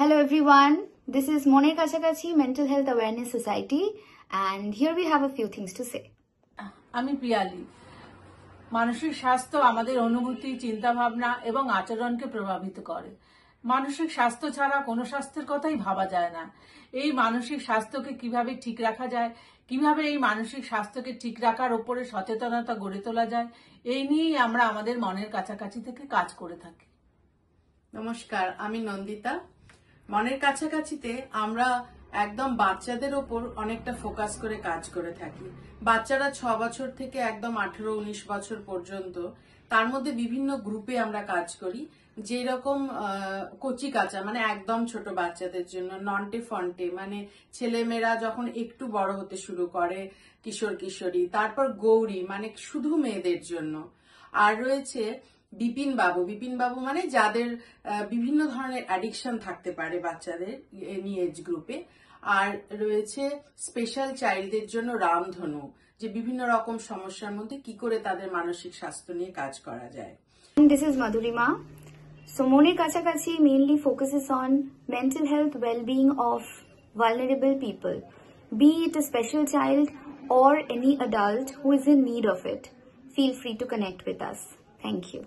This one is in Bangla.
Hello everyone, this is Moner Kachakachi Mental Health Awareness Society and here we have a few things to say. আমি পিয়ালি। মানসিক স্বাস্থ্য আমাদের অনুভূতি, চিন্তা ভাবনা এবং আচরণকে প্রভাবিত করে। মানসিক স্বাস্থ্য ছাড়া কোনো স্বাস্থ্যের কথাই ভাবা যায় না। এই মানসিক স্বাস্থ্যকে কিভাবে ঠিক রাখা যায়, কিভাবে এই মানসিক স্বাস্থ্যকে ঠিক রাখার উপরে সচেতনতা গড়ে তোলা যায়, এই নিয়েই আমরা আমাদের মনের কাছাকাছি থেকে কাজ করে থাকি। নমস্কার, আমি নন্দিতা। মনের কাছাকাছিতে আমরা একদম বাচ্চাদের ওপর অনেকটা ফোকাস করে কাজ করে থাকি। বাচ্চারা 6 বছর থেকে একদম 18-19 বছর পর্যন্ত, তার মধ্যে বিভিন্ন গ্রুপে আমরা কাজ করি। যেরকম কচি কাঁচা মানে একদম ছোট বাচ্চাদের জন্য, নন্টে ফন্টে মানে ছেলেমেয়েরা যখন একটু বড় হতে শুরু করে, কিশোর কিশোরী, তারপর গৌরী মানে শুধু মেয়েদের জন্য, আর রয়েছে বিপিন বাবু মানে যাদের বিভিন্ন ধরনের অ্যাডিকশন থাকতে পারে বাচ্চাদের এনি এজ গ্রুপে, আর রয়েছে স্পেশাল চাইল্ডদের জন্য রামধনু, যে বিভিন্ন রকম সমস্যার মধ্যে কি করে তাদের মানসিক স্বাস্থ্য নিয়ে কাজ করা যায়। This is Madhurima. So Moner Kachakachi mainly focuses on mental health well-being of vulnerable people, be it a special child or any adult who is in need of it. Feel free to connect with us. Thank you.